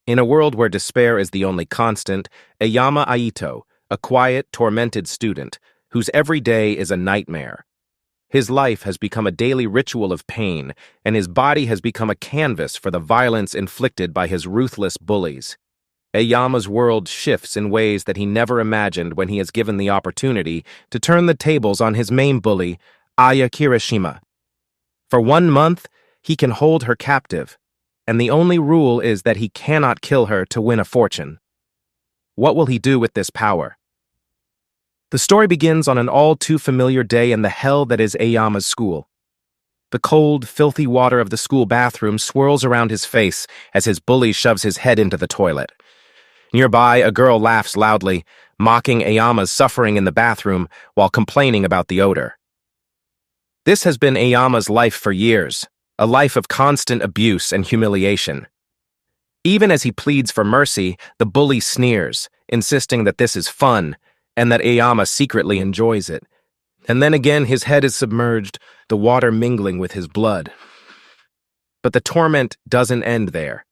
In a world where despair is the only constant, Eyama Aito, a quiet, tormented student, whose every day is a nightmare. His life has become a daily ritual of pain, and his body has become a canvas for the violence inflicted by his ruthless bullies. Eyama's world shifts in ways that he never imagined when he is given the opportunity to turn the tables on his main bully, Aya Kirishima. For 1 month, he can hold her captive, and the only rule is that he cannot kill her to win a fortune. What will he do with this power? The story begins on an all-too-familiar day in the hell that is Eyama's school. The cold, filthy water of the school bathroom swirls around his face as his bully shoves his head into the toilet. Nearby, a girl laughs loudly, mocking Eyama's suffering in the bathroom while complaining about the odor. This has been Eyama's life for years, a life of constant abuse and humiliation. Even as he pleads for mercy, the bully sneers, insisting that this is fun, and that Eyama secretly enjoys it. And then again his head is submerged, the water mingling with his blood. But the torment doesn't end there.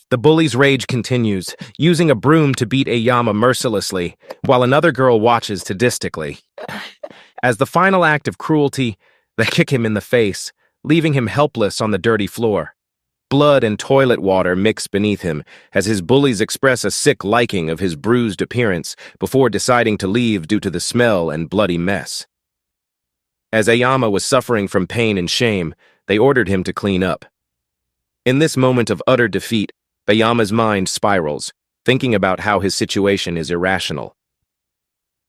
The bully's rage continues, using a broom to beat Eyama mercilessly, while another girl watches sadistically. As the final act of cruelty, they kick him in the face, leaving him helpless on the dirty floor. Blood and toilet water mix beneath him as his bullies express a sick liking of his bruised appearance before deciding to leave due to the smell and bloody mess. As Eyama was suffering from pain and shame, they ordered him to clean up. In this moment of utter defeat, Eyama's mind spirals, thinking about how his situation is irrational.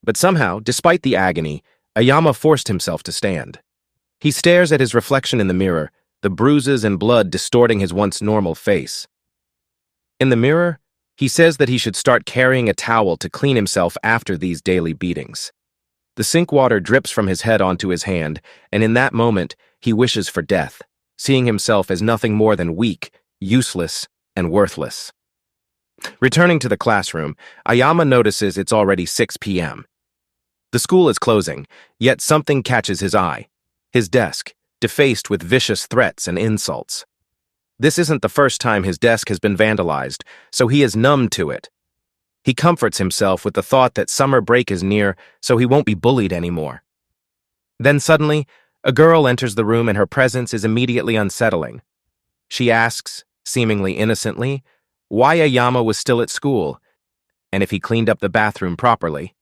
But somehow, despite the agony, Eyama forced himself to stand. He stares at his reflection in the mirror, the bruises and blood distorting his once normal face. In the mirror, he says that he should start carrying a towel to clean himself after these daily beatings. The sink water drips from his head onto his hand, and in that moment, he wishes for death, seeing himself as nothing more than weak, useless, and worthless. Returning to the classroom, Eyama notices it's already 6 p.m. The school is closing, yet something catches his eye. His desk, defaced with vicious threats and insults. This isn't the first time his desk has been vandalized, so he is numb to it. He comforts himself with the thought that summer break is near, so he won't be bullied anymore. Then suddenly, a girl enters the room and her presence is immediately unsettling. She asks, seemingly innocently, why Eyama was still at school, and if he cleaned up the bathroom properly.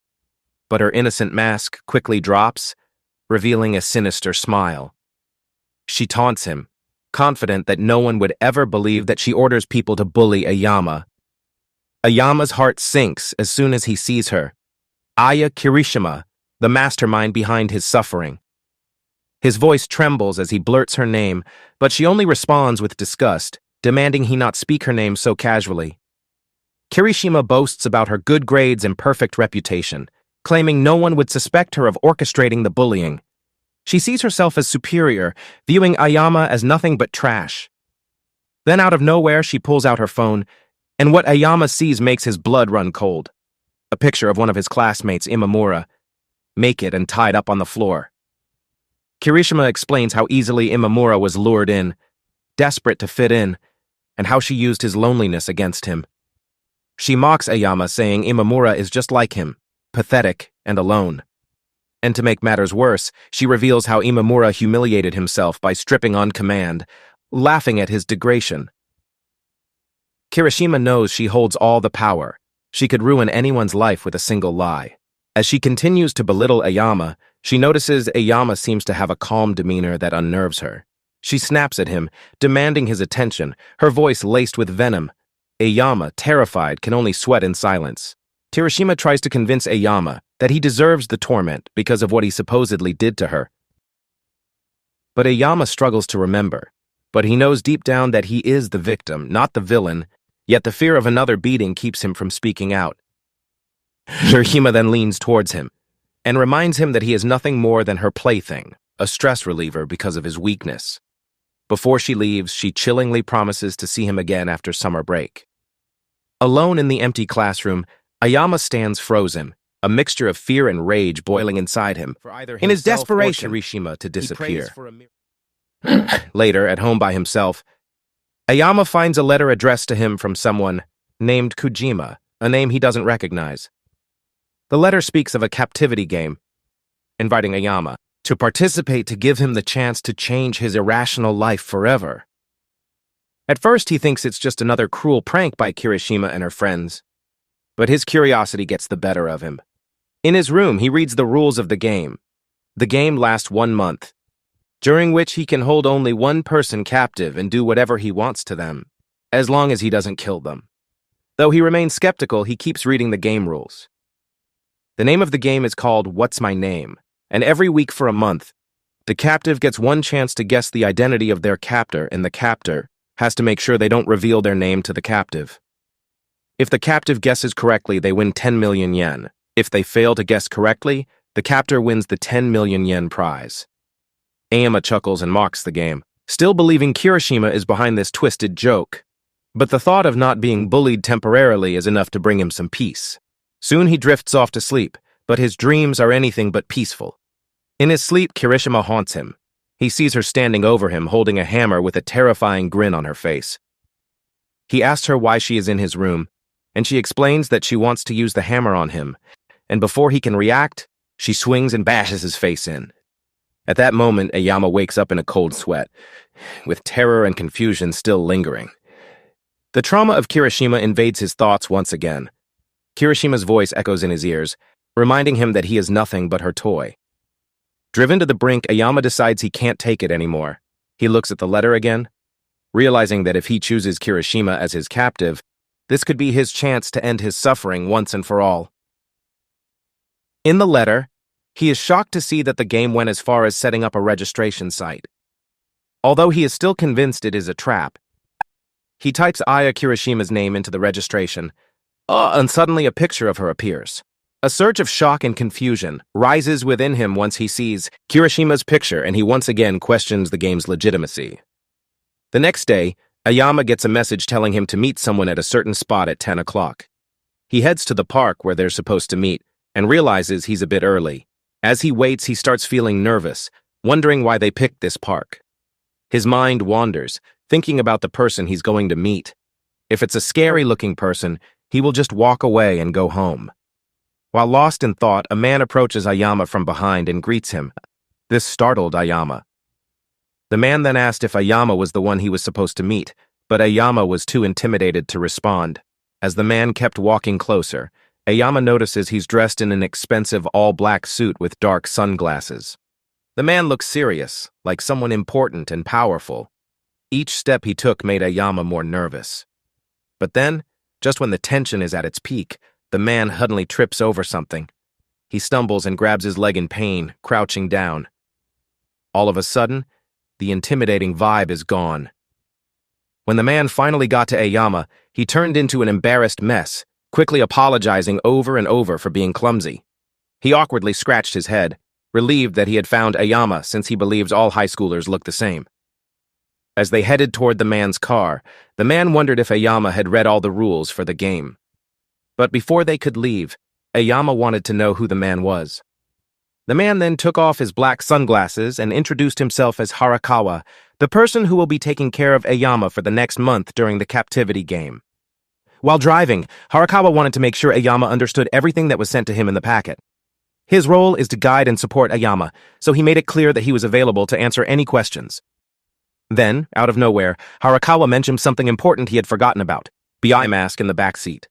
But her innocent mask quickly drops, revealing a sinister smile. She taunts him, confident that no one would ever believe that she orders people to bully Eyama. Eyama's heart sinks as soon as he sees her, Aya Kirishima, the mastermind behind his suffering. His voice trembles as he blurts her name, but she only responds with disgust, demanding he not speak her name so casually. Kirishima boasts about her good grades and perfect reputation, claiming no one would suspect her of orchestrating the bullying. She sees herself as superior, viewing Eyama as nothing but trash. Then out of nowhere, she pulls out her phone, and what Eyama sees makes his blood run cold. A picture of one of his classmates, Imamura, naked and tied up on the floor. Kirishima explains how easily Imamura was lured in, desperate to fit in, and how she used his loneliness against him. She mocks Eyama, saying Imamura is just like him, pathetic and alone. And to make matters worse, she reveals how Imamura humiliated himself by stripping on command, laughing at his degradation. Kirishima knows she holds all the power. She could ruin anyone's life with a single lie. As she continues to belittle Eyama, she notices Eyama seems to have a calm demeanor that unnerves her. She snaps at him, demanding his attention, her voice laced with venom. Eyama, terrified, can only sweat in silence. Kirishima tries to convince Eyama that he deserves the torment because of what he supposedly did to her. But Eyama struggles to remember, but he knows deep down that he is the victim, not the villain, yet the fear of another beating keeps him from speaking out. Kirishima then leans towards him and reminds him that he is nothing more than her plaything, a stress reliever because of his weakness. Before she leaves, she chillingly promises to see him again after summer break. Alone in the empty classroom, Eyama stands frozen, a mixture of fear and rage boiling inside him. In his desperation, Kirishima to disappear. Later, at home by himself, Eyama finds a letter addressed to him from someone named Kojima, a name he doesn't recognize. The letter speaks of a captivity game, inviting Eyama to participate to give him the chance to change his irrational life forever. At first, he thinks it's just another cruel prank by Kirishima and her friends, but his curiosity gets the better of him. In his room, he reads the rules of the game. The game lasts 1 month, during which he can hold only one person captive and do whatever he wants to them, as long as he doesn't kill them. Though he remains skeptical, he keeps reading the game rules. The name of the game is called What's My Name, and every week for a month, the captive gets one chance to guess the identity of their captor, and the captor has to make sure they don't reveal their name to the captive. If the captive guesses correctly, they win 10 million yen. If they fail to guess correctly, the captor wins the 10 million yen prize. Eyama chuckles and mocks the game, still believing Kirishima is behind this twisted joke. But the thought of not being bullied temporarily is enough to bring him some peace. Soon he drifts off to sleep, but his dreams are anything but peaceful. In his sleep, Kirishima haunts him. He sees her standing over him, holding a hammer with a terrifying grin on her face. He asks her why she is in his room, and she explains that she wants to use the hammer on him, and before he can react, she swings and bashes his face in. At that moment, Eyama wakes up in a cold sweat, with terror and confusion still lingering. The trauma of Kirishima invades his thoughts once again. Kirishima's voice echoes in his ears, reminding him that he is nothing but her toy. Driven to the brink, Eyama decides he can't take it anymore. He looks at the letter again, realizing that if he chooses Kirishima as his captive, this could be his chance to end his suffering once and for all. In the letter, he is shocked to see that the game went as far as setting up a registration site. Although he is still convinced it is a trap, he types Aya Kirishima's name into the registration, and suddenly a picture of her appears. A surge of shock and confusion rises within him once he sees Kirishima's picture, and he once again questions the game's legitimacy. The next day, Eyama gets a message telling him to meet someone at a certain spot at 10 o'clock. He heads to the park where they're supposed to meet and realizes he's a bit early. As he waits, he starts feeling nervous, wondering why they picked this park. His mind wanders, thinking about the person he's going to meet. If it's a scary-looking person, he will just walk away and go home. While lost in thought, a man approaches Eyama from behind and greets him. This startled Eyama. The man then asked if Eyama was the one he was supposed to meet, but Eyama was too intimidated to respond. As the man kept walking closer, Eyama notices he's dressed in an expensive all-black suit with dark sunglasses. The man looks serious, like someone important and powerful. Each step he took made Eyama more nervous. But then, just when the tension is at its peak, the man suddenly trips over something. He stumbles and grabs his leg in pain, crouching down. All of a sudden, the intimidating vibe is gone. When the man finally got to Eyama, he turned into an embarrassed mess, quickly apologizing over and over for being clumsy. He awkwardly scratched his head, relieved that he had found Eyama since he believes all high schoolers look the same. As they headed toward the man's car, the man wondered if Eyama had read all the rules for the game. But before they could leave, Eyama wanted to know who the man was. The man then took off his black sunglasses and introduced himself as Harakawa, the person who will be taking care of Eyama for the next month during the Captivity Game. While driving, Harakawa wanted to make sure Eyama understood everything that was sent to him in the packet. His role is to guide and support Eyama, so he made it clear that he was available to answer any questions. Then, out of nowhere, Harakawa mentioned something important he had forgotten about: the eye mask in the back seat.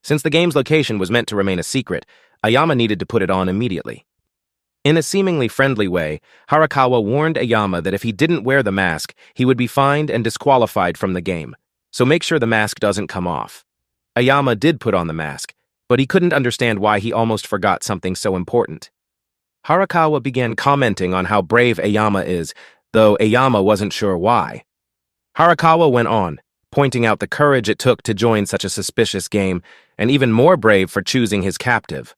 Since the game's location was meant to remain a secret, Eyama needed to put it on immediately. In a seemingly friendly way, Harakawa warned Eyama that if he didn't wear the mask, he would be fined and disqualified from the game, so make sure the mask doesn't come off. Eyama did put on the mask, but he couldn't understand why he almost forgot something so important. Harakawa began commenting on how brave Eyama is, though Eyama wasn't sure why. Harakawa went on, pointing out the courage it took to join such a suspicious game, and even more brave for choosing his captive.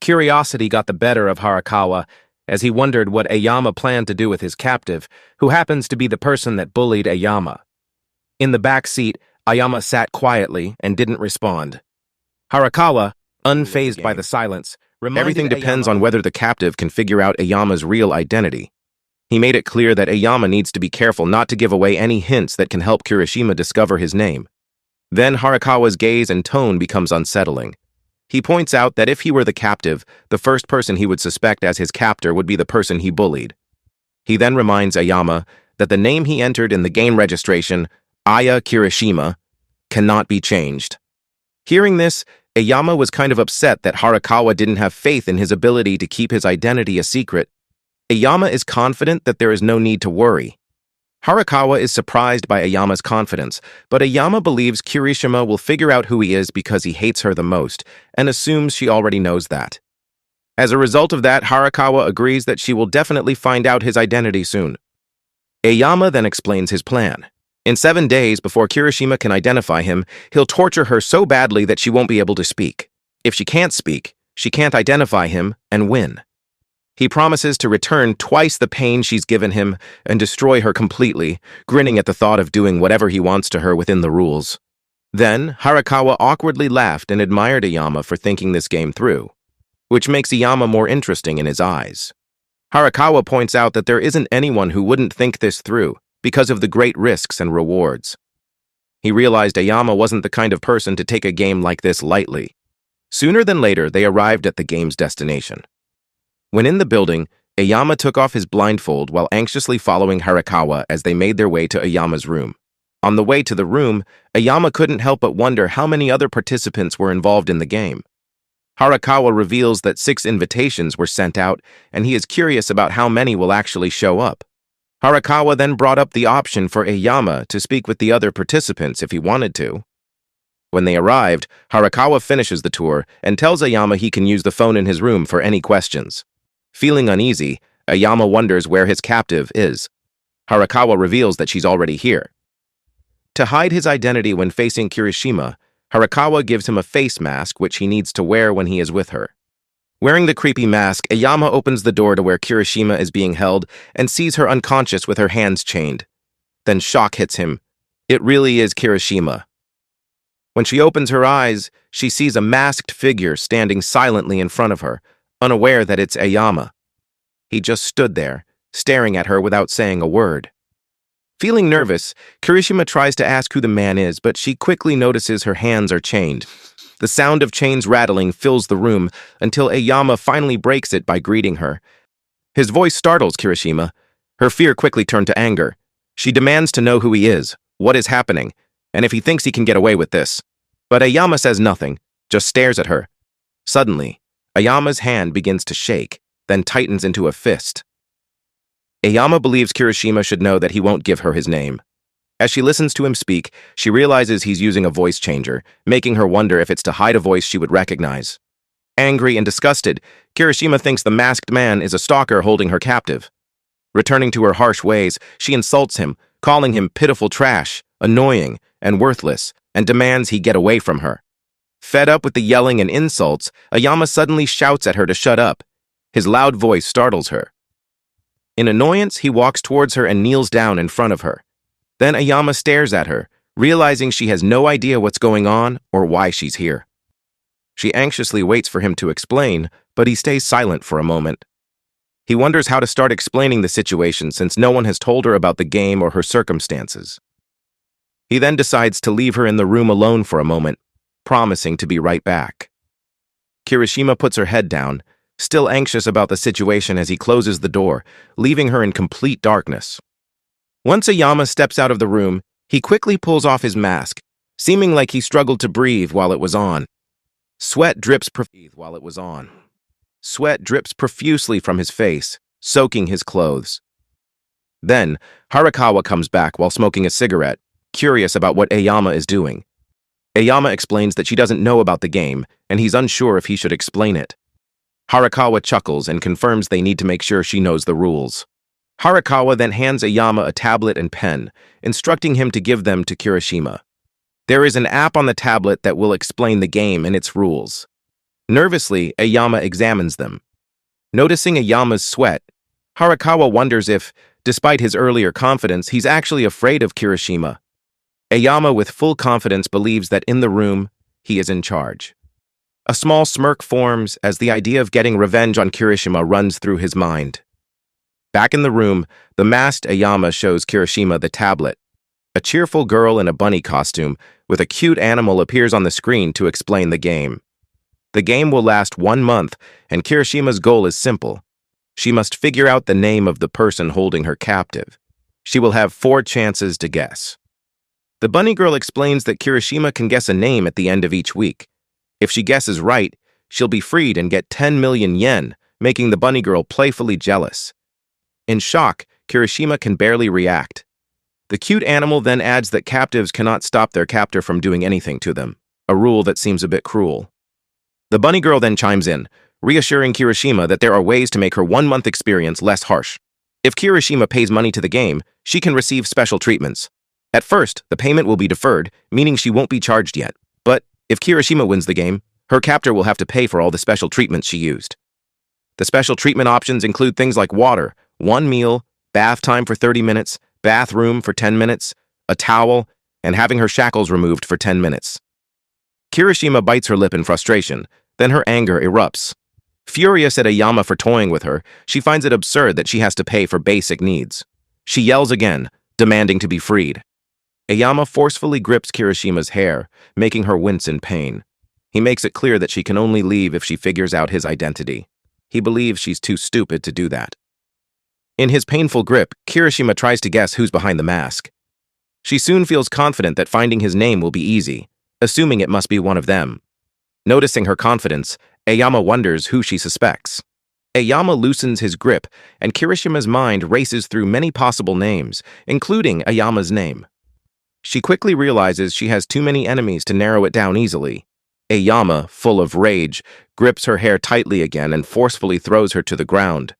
Curiosity got the better of Harakawa as he wondered what Eyama planned to do with his captive, who happens to be the person that bullied Eyama. In the back seat, Eyama sat quietly and didn't respond. Harakawa, unfazed by the silence, everything depends on whether the captive can figure out Eyama's real identity. He made it clear that Eyama needs to be careful not to give away any hints that can help Kirishima discover his name. Then Harakawa's gaze and tone becomes unsettling. He points out that if he were the captive, the first person he would suspect as his captor would be the person he bullied. He then reminds Eyama that the name he entered in the game registration, Aya Kirishima, cannot be changed. Hearing this, Eyama was kind of upset that Harakawa didn't have faith in his ability to keep his identity a secret. Eyama is confident that there is no need to worry. Harakawa is surprised by Ayama's confidence, but Eyama believes Kirishima will figure out who he is because he hates her the most, and assumes she already knows that. As a result of that, Harakawa agrees that she will definitely find out his identity soon. Eyama then explains his plan. In 7 days before Kirishima can identify him, he'll torture her so badly that she won't be able to speak. If she can't speak, she can't identify him and win. He promises to return twice the pain she's given him and destroy her completely, grinning at the thought of doing whatever he wants to her within the rules. Then, Harakawa awkwardly laughed and admired Eyama for thinking this game through, which makes Eyama more interesting in his eyes. Harakawa points out that there isn't anyone who wouldn't think this through because of the great risks and rewards. He realized Eyama wasn't the kind of person to take a game like this lightly. Sooner than later, they arrived at the game's destination. When in the building, Eyama took off his blindfold while anxiously following Harakawa as they made their way to Eyama's room. On the way to the room, Eyama couldn't help but wonder how many other participants were involved in the game. Harakawa reveals that 6 invitations were sent out, and he is curious about how many will actually show up. Harakawa then brought up the option for Eyama to speak with the other participants if he wanted to. When they arrived, Harakawa finishes the tour and tells Eyama he can use the phone in his room for any questions. Feeling uneasy, Eyama wonders where his captive is. Harakawa reveals that she's already here. To hide his identity when facing Kirishima, Harakawa gives him a face mask which he needs to wear when he is with her. Wearing the creepy mask, Eyama opens the door to where Kirishima is being held and sees her unconscious with her hands chained. Then shock hits him. It really is Kirishima. When she opens her eyes, she sees a masked figure standing silently in front of her, unaware that it's Eyama. He just stood there, staring at her without saying a word. Feeling nervous, Kirishima tries to ask who the man is, but she quickly notices her hands are chained. The sound of chains rattling fills the room until Eyama finally breaks it by greeting her. His voice startles Kirishima. Her fear quickly turned to anger. She demands to know who he is, what is happening, and if he thinks he can get away with this. But Eyama says nothing, just stares at her. Suddenly, Ayama's hand begins to shake, then tightens into a fist. Eyama believes Kirishima should know that he won't give her his name. As she listens to him speak, she realizes he's using a voice changer, making her wonder if it's to hide a voice she would recognize. Angry and disgusted, Kirishima thinks the masked man is a stalker holding her captive. Returning to her harsh ways, she insults him, calling him pitiful trash, annoying, and worthless, and demands he get away from her. Fed up with the yelling and insults, Eyama suddenly shouts at her to shut up. His loud voice startles her. In annoyance, he walks towards her and kneels down in front of her. Then Eyama stares at her, realizing she has no idea what's going on or why she's here. She anxiously waits for him to explain, but he stays silent for a moment. He wonders how to start explaining the situation since no one has told her about the game or her circumstances. He then decides to leave her in the room alone for a moment, promising to be right back. Kirishima puts her head down, still anxious about the situation as he closes the door, leaving her in complete darkness. Once Eyama steps out of the room, he quickly pulls off his mask, seeming like he struggled to breathe while it was on. Sweat drips profusely from his face, soaking his clothes. Then, Harakawa comes back while smoking a cigarette, curious about what Eyama is doing. Eyama explains that she doesn't know about the game, and he's unsure if he should explain it. Harakawa chuckles and confirms they need to make sure she knows the rules. Harakawa then hands Eyama a tablet and pen, instructing him to give them to Kirishima. There is an app on the tablet that will explain the game and its rules. Nervously, Eyama examines them. Noticing Eyama's sweat, Harakawa wonders if, despite his earlier confidence, he's actually afraid of Kirishima. Eyama, with full confidence, believes that in the room, he is in charge. A small smirk forms as the idea of getting revenge on Kirishima runs through his mind. Back in the room, the masked Eyama shows Kirishima the tablet. A cheerful girl in a bunny costume with a cute animal appears on the screen to explain the game. The game will last 1 month, and Kirishima's goal is simple. She must figure out the name of the person holding her captive. She will have 4 chances to guess. The bunny girl explains that Kirishima can guess a name at the end of each week. If she guesses right, she'll be freed and get 10 million yen, making the bunny girl playfully jealous. In shock, Kirishima can barely react. The cute animal then adds that captives cannot stop their captor from doing anything to them, a rule that seems a bit cruel. The bunny girl then chimes in, reassuring Kirishima that there are ways to make her 1-month experience less harsh. If Kirishima pays money to the game, she can receive special treatments. At first, the payment will be deferred, meaning she won't be charged yet. But if Kirishima wins the game, her captor will have to pay for all the special treatments she used. The special treatment options include things like water, 1 meal, bath time for 30 minutes, bathroom for 10 minutes, a towel, and having her shackles removed for 10 minutes. Kirishima bites her lip in frustration, then her anger erupts. Furious at Eyama for toying with her, she finds it absurd that she has to pay for basic needs. She yells again, demanding to be freed. Eyama forcefully grips Kirishima's hair, making her wince in pain. He makes it clear that she can only leave if she figures out his identity. He believes she's too stupid to do that. In his painful grip, Kirishima tries to guess who's behind the mask. She soon feels confident that finding his name will be easy, assuming it must be one of them. Noticing her confidence, Eyama wonders who she suspects. Eyama loosens his grip, and Kirishima's mind races through many possible names, including Eyama's name. She quickly realizes she has too many enemies to narrow it down easily. Eyama, full of rage, grips her hair tightly again and forcefully throws her to the ground.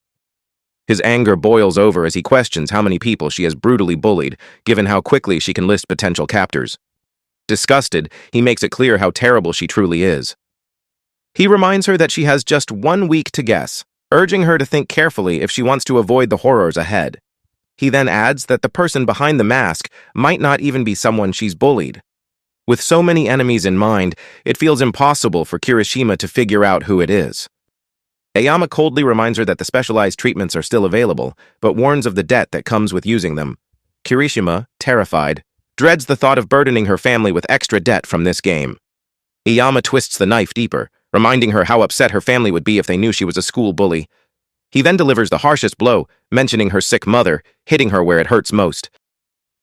His anger boils over as he questions how many people she has brutally bullied, given how quickly she can list potential captors. Disgusted, he makes it clear how terrible she truly is. He reminds her that she has just 1 week to guess, urging her to think carefully if she wants to avoid the horrors ahead. He then adds that the person behind the mask might not even be someone she's bullied. With so many enemies in mind, it feels impossible for Kirishima to figure out who it is. Eyama coldly reminds her that the specialized treatments are still available, but warns of the debt that comes with using them. Kirishima, terrified, dreads the thought of burdening her family with extra debt from this game. Eyama twists the knife deeper, reminding her how upset her family would be if they knew she was a school bully. He then delivers the harshest blow, mentioning her sick mother, hitting her where it hurts most.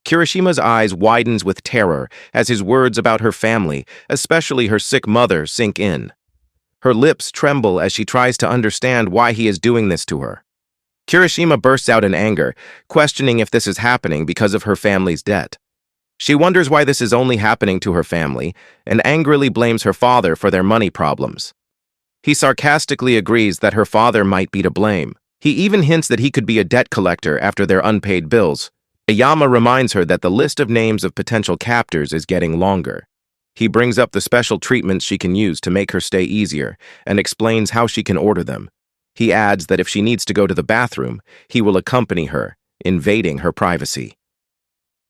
Kirishima's eyes widens with terror as his words about her family, especially her sick mother, sink in. Her lips tremble as she tries to understand why he is doing this to her. Kirishima bursts out in anger, questioning if this is happening because of her family's debt. She wonders why this is only happening to her family, and angrily blames her father for their money problems. He sarcastically agrees that her father might be to blame. He even hints that he could be a debt collector after their unpaid bills. Eyama reminds her that the list of names of potential captors is getting longer. He brings up the special treatments she can use to make her stay easier, and explains how she can order them. He adds that if she needs to go to the bathroom, he will accompany her, invading her privacy.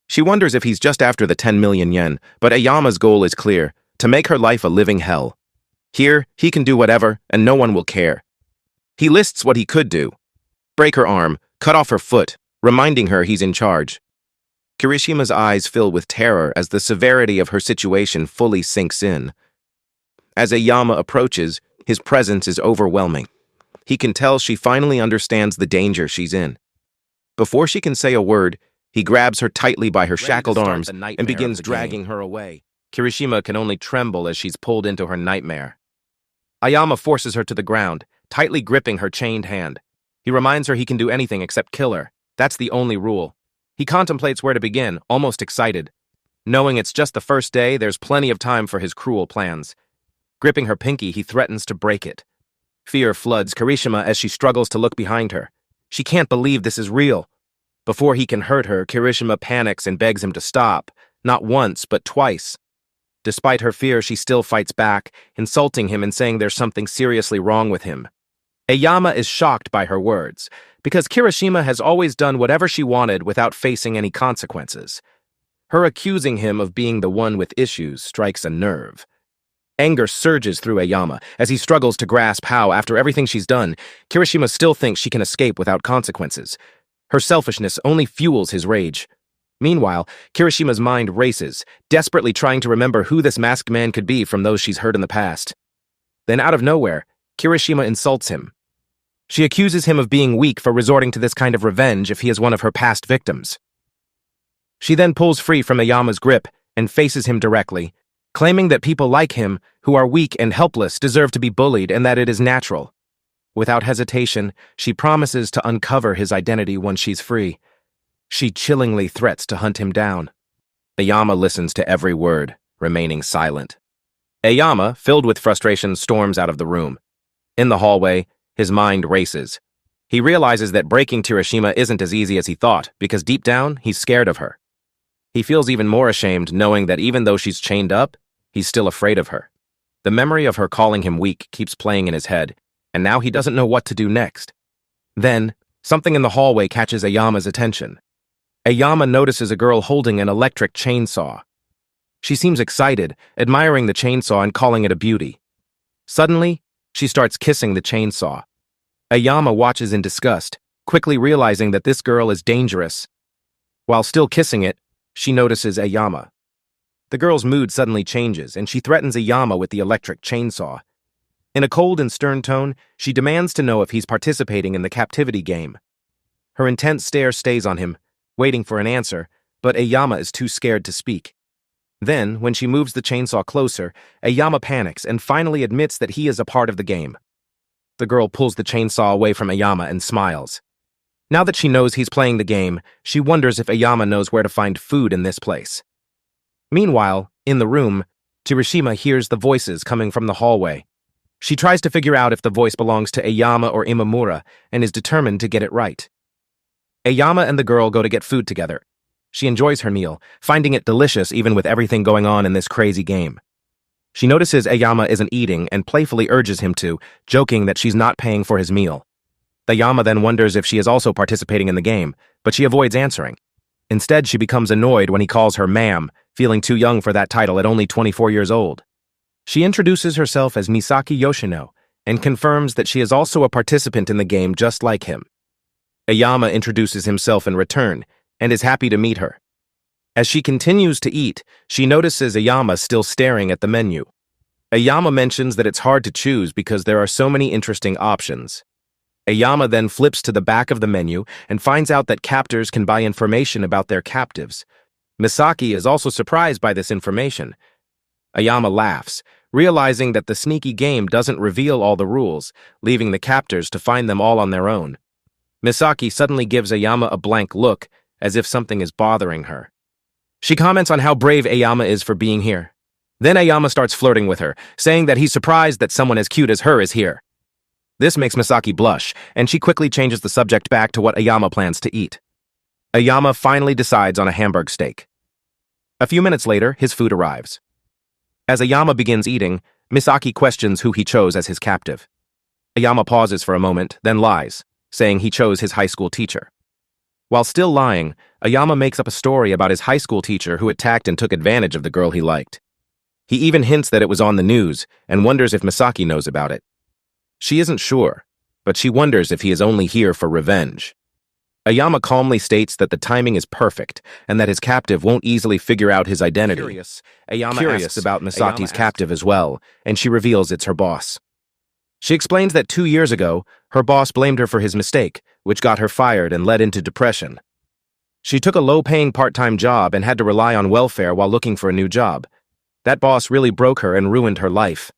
She wonders if he's just after the 10 million yen, but Eyama's goal is clear, to make her life a living hell. Here, he can do whatever, and no one will care. He lists what he could do. Break her arm, cut off her foot, reminding her he's in charge. Kirishima's eyes fill with terror as the severity of her situation fully sinks in. As Eyama approaches, his presence is overwhelming. He can tell she finally understands the danger she's in. Before she can say a word, he grabs her tightly by her shackled arms and begins dragging her away. Kirishima can only tremble as she's pulled into her nightmare. Eyama forces her to the ground, tightly gripping her chained hand. He reminds her he can do anything except kill her. That's the only rule. He contemplates where to begin, almost excited. Knowing it's just the first day, there's plenty of time for his cruel plans. Gripping her pinky, he threatens to break it. Fear floods Kirishima as she struggles to look behind her. She can't believe this is real. Before he can hurt her, Kirishima panics and begs him to stop, not once, but twice. Despite her fear, she still fights back, insulting him and saying there's something seriously wrong with him. Eyama is shocked by her words, because Kirishima has always done whatever she wanted without facing any consequences. Her accusing him of being the one with issues strikes a nerve. Anger surges through Eyama as he struggles to grasp how, after everything she's done, Kirishima still thinks she can escape without consequences. Her selfishness only fuels his rage. Meanwhile, Kirishima's mind races, desperately trying to remember who this masked man could be from those she's heard in the past. Then out of nowhere, Kirishima insults him. She accuses him of being weak for resorting to this kind of revenge if he is one of her past victims. She then pulls free from Ayama's grip and faces him directly, claiming that people like him, who are weak and helpless, deserve to be bullied and that it is natural. Without hesitation, she promises to uncover his identity once she's free. She chillingly threats to hunt him down. Ayama listens to every word, remaining silent. Ayama, filled with frustration, storms out of the room. In the hallway, his mind races. He realizes that breaking Kirishima isn't as easy as he thought, because deep down, he's scared of her. He feels even more ashamed knowing that even though she's chained up, he's still afraid of her. The memory of her calling him weak keeps playing in his head, and now he doesn't know what to do next. Then, something in the hallway catches Ayama's attention. Ayama notices a girl holding an electric chainsaw. She seems excited, admiring the chainsaw and calling it a beauty. Suddenly, she starts kissing the chainsaw. Ayama watches in disgust, quickly realizing that this girl is dangerous. While still kissing it, she notices Ayama. The girl's mood suddenly changes, and she threatens Ayama with the electric chainsaw. In a cold and stern tone, she demands to know if he's participating in the Captivity Game. Her intense stare stays on him, waiting for an answer, but Ayama is too scared to speak. Then, when she moves the chainsaw closer, Ayama panics and finally admits that he is a part of the game. The girl pulls the chainsaw away from Ayama and smiles. Now that she knows he's playing the game, she wonders if Ayama knows where to find food in this place. Meanwhile, in the room, Kirishima hears the voices coming from the hallway. She tries to figure out if the voice belongs to Ayama or Imamura and is determined to get it right. Ayama and the girl go to get food together. She enjoys her meal, finding it delicious even with everything going on in this crazy game. She notices Ayama isn't eating and playfully urges him to, joking that she's not paying for his meal. Ayama then wonders if she is also participating in the game, but she avoids answering. Instead, she becomes annoyed when he calls her ma'am, feeling too young for that title at only 24 years old. She introduces herself as Misaki Yoshino and confirms that she is also a participant in the game just like him. Ayama introduces himself in return and is happy to meet her. As she continues to eat, she notices Ayama still staring at the menu. Ayama mentions that it's hard to choose because there are so many interesting options. Ayama then flips to the back of the menu and finds out that captors can buy information about their captives. Misaki is also surprised by this information. Ayama laughs, realizing that the sneaky game doesn't reveal all the rules, leaving the captors to find them all on their own. Misaki suddenly gives Ayama a blank look, as if something is bothering her. She comments on how brave Ayama is for being here. Then Ayama starts flirting with her, saying that he's surprised that someone as cute as her is here. This makes Misaki blush, and she quickly changes the subject back to what Ayama plans to eat. Ayama finally decides on a Hamburg steak. A few minutes later, his food arrives. As Ayama begins eating, Misaki questions who he chose as his captive. Ayama pauses for a moment, then lies, saying he chose his high school teacher. While still lying, Ayama makes up a story about his high school teacher who attacked and took advantage of the girl he liked. He even hints that it was on the news and wonders if Misaki knows about it. She isn't sure, but she wonders if he is only here for revenge. Ayama calmly states that the timing is perfect and that his captive won't easily figure out his identity. Ayama asks about Misaki's captive as well, and she reveals it's her boss. She explains that 2 years ago, her boss blamed her for his mistake, which got her fired and led into depression. She took a low-paying part-time job and had to rely on welfare while looking for a new job. That boss really broke her and ruined her life.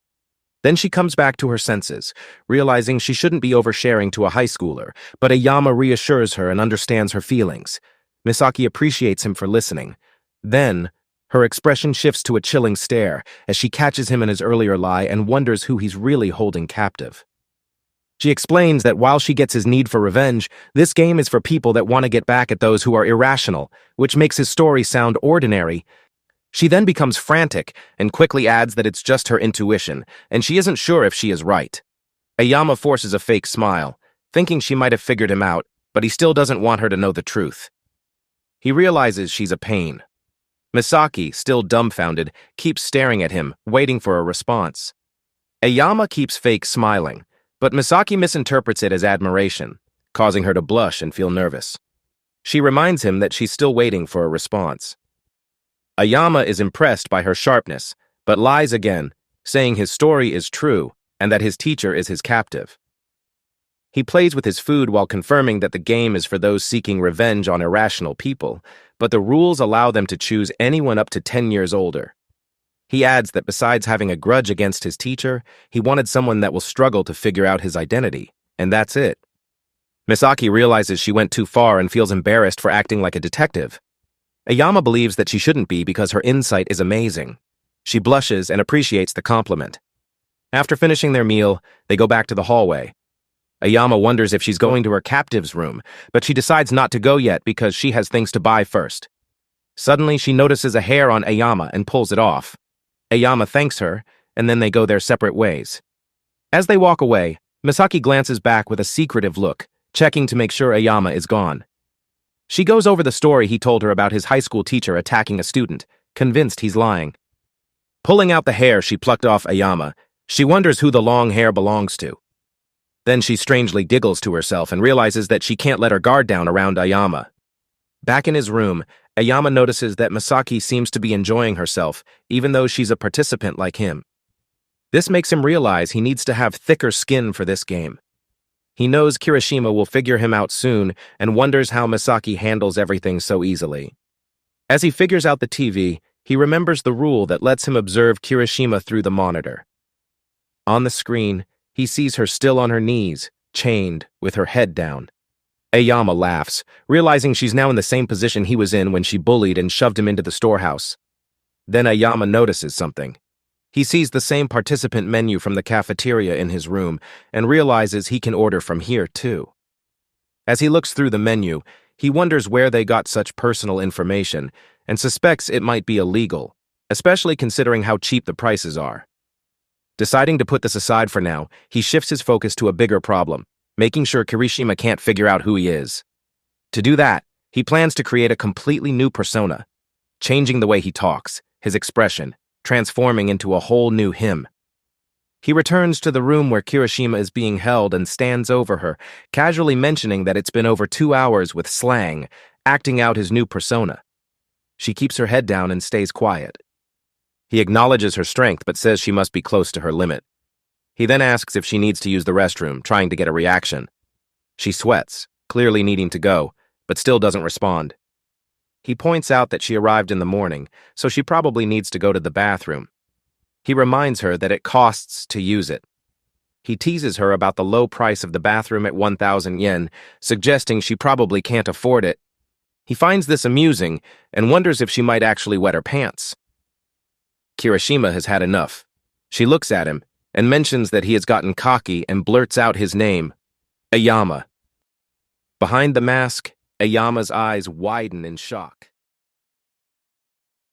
Then she comes back to her senses, realizing she shouldn't be oversharing to a high schooler, but Ayama reassures her and understands her feelings. Misaki appreciates him for listening. Then, her expression shifts to a chilling stare as she catches him in his earlier lie and wonders who he's really holding captive. She explains that while she gets his need for revenge, this game is for people that want to get back at those who are irrational, which makes his story sound ordinary. She then becomes frantic and quickly adds that it's just her intuition, and she isn't sure if she is right. Ayama forces a fake smile, thinking she might have figured him out, but he still doesn't want her to know the truth. He realizes she's a pain. Misaki, still dumbfounded, keeps staring at him, waiting for a response. Ayama keeps fake smiling, but Misaki misinterprets it as admiration, causing her to blush and feel nervous. She reminds him that she's still waiting for a response. Eyama is impressed by her sharpness, but lies again, saying his story is true and that his teacher is his captive. He plays with his food while confirming that the game is for those seeking revenge on irrational people, but the rules allow them to choose anyone up to 10 years older. He adds that besides having a grudge against his teacher, he wanted someone that will struggle to figure out his identity, and that's it. Misaki realizes she went too far and feels embarrassed for acting like a detective. Eyama believes that she shouldn't be because her insight is amazing. She blushes and appreciates the compliment. After finishing their meal, they go back to the hallway. Eyama wonders if she's going to her captive's room, but she decides not to go yet because she has things to buy first. Suddenly, she notices a hair on Eyama and pulls it off. Eyama thanks her, and then they go their separate ways. As they walk away, Misaki glances back with a secretive look, checking to make sure Eyama is gone. She goes over the story he told her about his high school teacher attacking a student, convinced he's lying. Pulling out the hair she plucked off Eyama, she wonders who the long hair belongs to. Then she strangely giggles to herself and realizes that she can't let her guard down around Eyama. Back in his room, Eyama notices that Misaki seems to be enjoying herself, even though she's a participant like him. This makes him realize he needs to have thicker skin for this game. He knows Kirishima will figure him out soon and wonders how Misaki handles everything so easily. As he figures out the TV, he remembers the rule that lets him observe Kirishima through the monitor. On the screen, he sees her still on her knees, chained, with her head down. Eyama laughs, realizing she's now in the same position he was in when she bullied and shoved him into the storehouse. Then Eyama notices something. He sees the same participant menu from the cafeteria in his room and realizes he can order from here too. As he looks through the menu, he wonders where they got such personal information and suspects it might be illegal, especially considering how cheap the prices are. Deciding to put this aside for now, he shifts his focus to a bigger problem, making sure Kirishima can't figure out who he is. To do that, he plans to create a completely new persona, changing the way he talks, his expression, transforming into a whole new him. He returns to the room where Kirishima is being held and stands over her, casually mentioning that it's been over 2 hours with slang, acting out his new persona. She keeps her head down and stays quiet. He acknowledges her strength but says she must be close to her limit. He then asks if she needs to use the restroom, trying to get a reaction. She sweats, clearly needing to go, but still doesn't respond. He points out that she arrived in the morning, so she probably needs to go to the bathroom. He reminds her that it costs to use it. He teases her about the low price of the bathroom at 1,000 yen, suggesting she probably can't afford it. He finds this amusing and wonders if she might actually wet her pants. Kirishima has had enough. She looks at him and mentions that he has gotten cocky and blurts out his name, Eyama. Behind the mask, Eyama's eyes widen in shock.